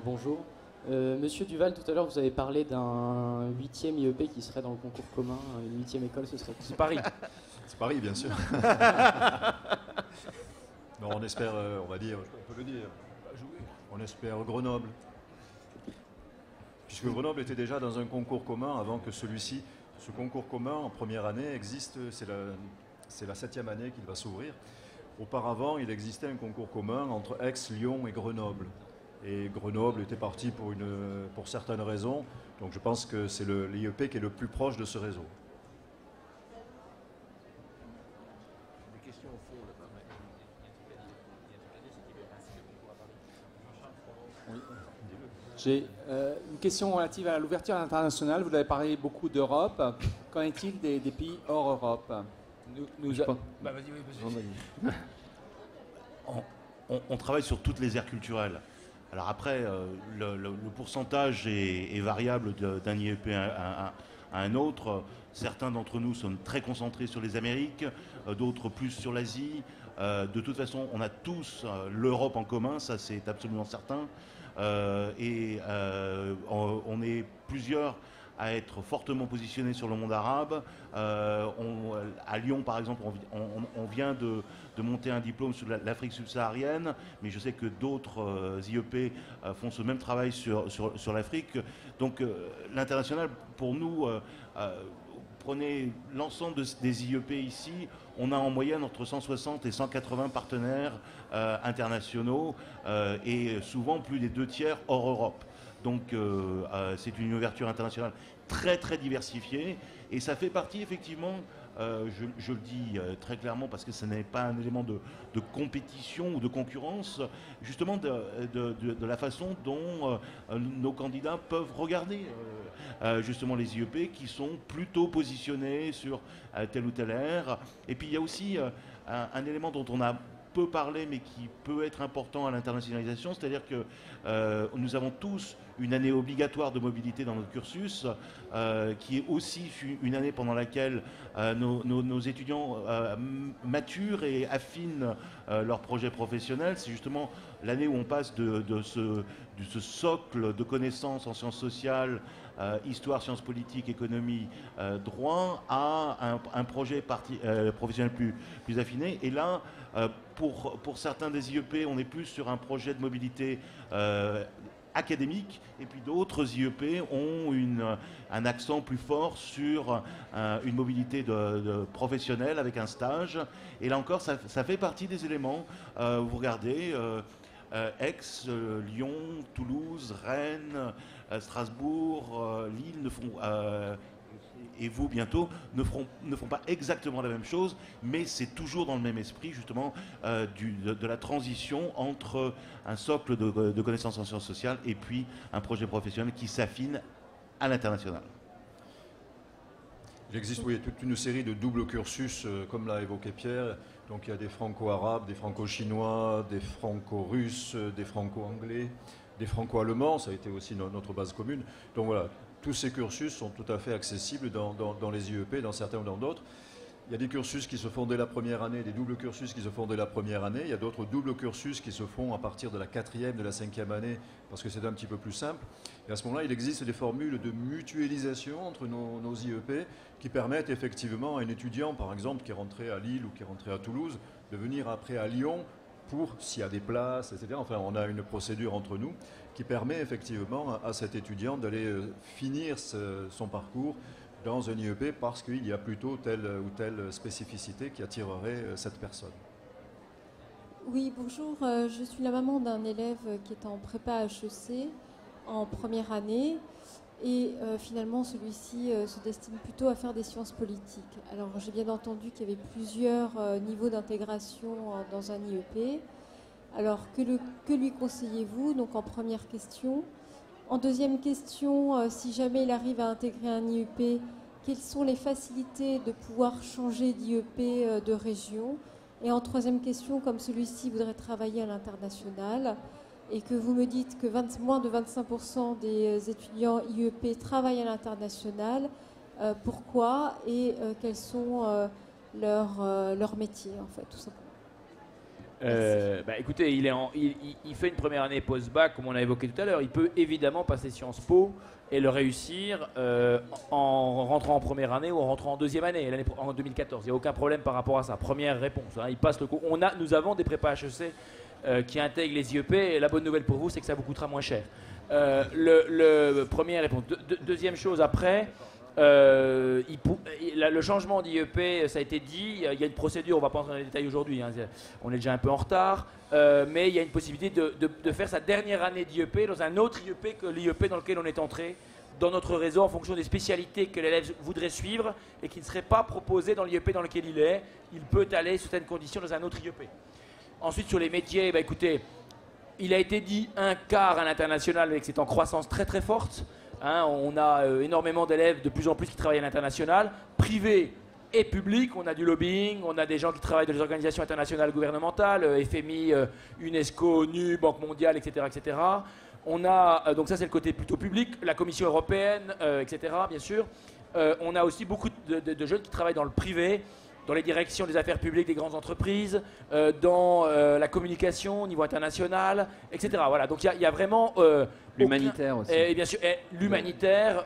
Bonjour. Monsieur Duval, tout à l'heure, vous avez parlé d'un 8e IEP qui serait dans le concours commun, une 8e école, ce serait... C'est Paris. C'est Paris, bien sûr. Non, on espère, on va dire, on peut le dire, on espère Grenoble. Puisque Grenoble était déjà dans un concours commun avant que celui-ci, ce concours commun en première année existe, c'est la 7e année qu'il va s'ouvrir. Auparavant, il existait un concours commun entre Aix, Lyon et Grenoble. Et Grenoble était parti pour certaines raisons. Donc je pense que c'est l'IEP qui est le plus proche de ce réseau. Des questions au fond, là-bas. Oui. J'ai une question relative à l'ouverture internationale. Vous avez parlé beaucoup d'Europe. Qu'en est-il des pays hors Europe? On travaille sur toutes les aires culturelles. Alors après, le pourcentage est variable d'un IEP à un autre. Certains d'entre nous sont très concentrés sur les Amériques, d'autres plus sur l'Asie. De toute façon, on a tous l'Europe en commun, ça c'est absolument certain. Et on est plusieurs à être fortement positionnés sur le monde arabe. À Lyon, par exemple, on vient de monter un diplôme sur l'Afrique subsaharienne, mais je sais que d'autres IEP font ce même travail sur l'Afrique. Donc l'international, pour nous, prenez l'ensemble des IEP ici, on a en moyenne entre 160 et 180 partenaires internationaux et souvent plus des 2/3 hors Europe. Donc c'est une ouverture internationale très très diversifiée et ça fait partie effectivement, je le dis très clairement parce que ce n'est pas un élément de compétition ou de concurrence, justement de la façon dont nos candidats peuvent regarder justement les IEP qui sont plutôt positionnés sur telle ou telle aire. Et puis il y a aussi un élément dont on a peu parlé mais qui peut être important à l'internationalisation, c'est-à-dire que nous avons tous une année obligatoire de mobilité dans notre cursus, qui est aussi une année pendant laquelle nos étudiants maturent et affinent leur projet professionnel. C'est justement l'année où on passe de ce socle de connaissances en sciences sociales, histoire, sciences politiques, économie, droit, à un projet professionnel plus affiné. Et là, pour certains des IEP, on est plus sur un projet de mobilité académique, et puis d'autres IEP ont un accent plus fort sur une mobilité de professionnels avec un stage. Et là encore, ça fait partie des éléments. Vous regardez, Aix, Lyon, Toulouse, Rennes, Strasbourg, Lille ne font... et vous, bientôt, ne font pas exactement la même chose, mais c'est toujours dans le même esprit, justement, de la transition entre un socle de connaissances en sciences sociales et puis un projet professionnel qui s'affine à l'international. Il existe, oui, toute une série de doubles cursus, comme l'a évoqué Pierre. Donc il y a des franco-arabes, des franco-chinois, des franco-russes, des franco-anglais, des franco-allemands, ça a été aussi notre base commune. Donc voilà. Tous ces cursus sont tout à fait accessibles dans les IEP, dans certains ou dans d'autres. Il y a des cursus qui se font dès la première année, des doubles cursus qui se font dès la première année. Il y a d'autres doubles cursus qui se font à partir de la 4e, de la 5e année, parce que c'est un petit peu plus simple. Et à ce moment-là, il existe des formules de mutualisation entre nos IEP qui permettent effectivement à un étudiant, par exemple, qui est rentré à Lille ou qui est rentré à Toulouse, de venir après à Lyon pour, s'il y a des places, etc. Enfin, on a une procédure entre nous qui permet effectivement à cet étudiant d'aller finir son parcours dans un IEP parce qu'il y a plutôt telle ou telle spécificité qui attirerait cette personne. Oui, bonjour. Je suis la maman d'un élève qui est en prépa HEC en première année et finalement celui-ci se destine plutôt à faire des sciences politiques. Alors j'ai bien entendu qu'il y avait plusieurs niveaux d'intégration dans un IEP. Alors, que lui conseillez-vous, donc en première question? En deuxième question, si jamais il arrive à intégrer un IEP, quelles sont les facilités de pouvoir changer d'IEP de région? Et en troisième question, comme celui-ci voudrait travailler à l'international, et que vous me dites que moins de 25% des étudiants IEP travaillent à l'international, pourquoi et quels sont leurs métiers, en fait, tout simplement? Écoutez, il fait une première année post-bac, comme on l'a évoqué tout à l'heure. Il peut évidemment passer Sciences Po et le réussir en rentrant en première année ou en rentrant en deuxième année, en 2014. Il n'y a aucun problème par rapport à ça. Première réponse. Hein, il passe le cours. Nous avons des prépas HEC qui intègrent les IEP, et la bonne nouvelle pour vous, c'est que ça vous coûtera moins cher. Première réponse. Deuxième chose, après... le changement d'IEP, ça a été dit, il y a une procédure, on ne va pas entrer dans les détails aujourd'hui, hein, on est déjà un peu en retard, mais il y a une possibilité de faire sa dernière année d'IEP dans un autre IEP que l'IEP dans lequel on est entré dans notre réseau en fonction des spécialités que l'élève voudrait suivre et qui ne seraient pas proposées dans l'IEP dans lequel il est. Il peut aller sous certaines conditions dans un autre IEP. Ensuite, sur les métiers, écoutez, il a été dit un quart à l'international, mais que c'est en croissance très très forte. Hein, on a énormément d'élèves de plus en plus qui travaillent à l'international, privé et public. On a du lobbying, on a des gens qui travaillent dans les organisations internationales gouvernementales, FMI, UNESCO, ONU, Banque mondiale, etc. etc. On a, donc ça c'est le côté plutôt public, la Commission européenne, etc. bien sûr. On a aussi beaucoup de jeunes qui travaillent dans le privé, dans les directions des affaires publiques des grandes entreprises, dans la communication au niveau international, etc. Voilà, donc il y a vraiment... l'humanitaire aussi. Et bien sûr, l'humanitaire,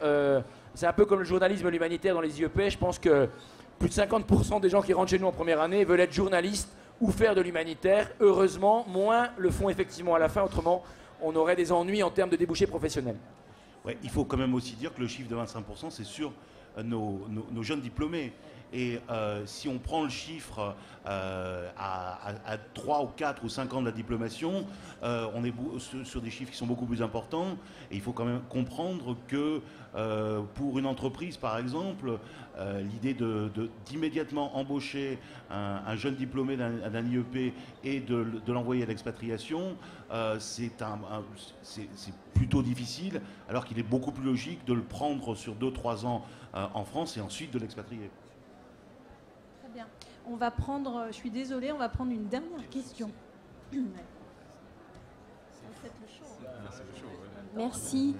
c'est un peu comme le journalisme, l'humanitaire dans les IEP. Je pense que plus de 50% des gens qui rentrent chez nous en première année veulent être journalistes ou faire de l'humanitaire. Heureusement, moins le font effectivement à la fin, autrement on aurait des ennuis en termes de débouchés professionnels. Ouais, il faut quand même aussi dire que le chiffre de 25%, c'est sur nos jeunes diplômés. Et si on prend le chiffre à 3 ou 4 ou 5 ans de la diplomation, on est sur des chiffres qui sont beaucoup plus importants. Et il faut quand même comprendre que pour une entreprise, par exemple, l'idée d'immédiatement embaucher un jeune diplômé d'un IEP et de l'envoyer à l'expatriation, c'est plutôt difficile, alors qu'il est beaucoup plus logique de le prendre sur 2-3 ans en France et ensuite de l'expatrier. Bien. On va prendre, je suis désolée, on va prendre une dernière question. Merci.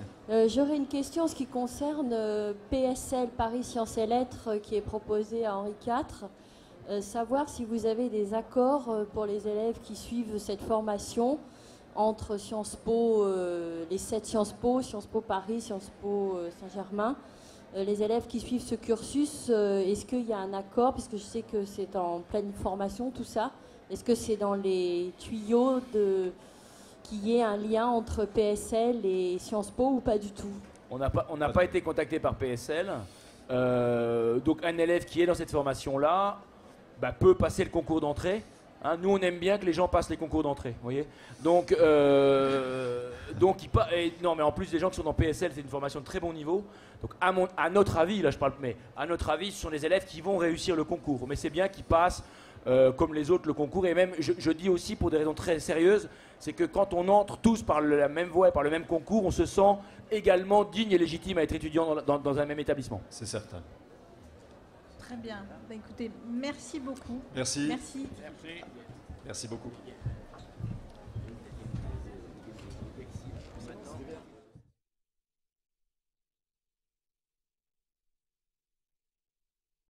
J'aurais une question en ce qui concerne PSL, Paris Sciences et Lettres, qui est proposé à Henri IV. Savoir si vous avez des accords pour les élèves qui suivent cette formation entre Sciences Po, les 7 Sciences Po Paris, Sciences Po Saint-Germain. Les élèves qui suivent ce cursus, est-ce qu'il y a un accord, puisque je sais que c'est en pleine formation tout ça, Est-ce que c'est dans les tuyaux qu'il y ait un lien entre PSL et Sciences Po ou pas du tout? On n'a pas été contacté par PSL. Donc un élève qui est dans cette formation-là peut passer le concours d'entrée. Hein, nous, on aime bien que les gens passent les concours d'entrée, vous voyez. Donc non, mais en plus, les gens qui sont dans PSL, c'est une formation de très bon niveau. Donc, à notre avis, là, je parle, mais à notre avis, ce sont des élèves qui vont réussir le concours. Mais c'est bien qu'ils passent, comme les autres, le concours. Et même, je dis aussi, pour des raisons très sérieuses, c'est que quand on entre tous par la même voie et par le même concours, on se sent également digne et légitime à être étudiant dans un même établissement. C'est certain. Très bien. Écoutez, merci beaucoup. Merci. Merci. Merci beaucoup.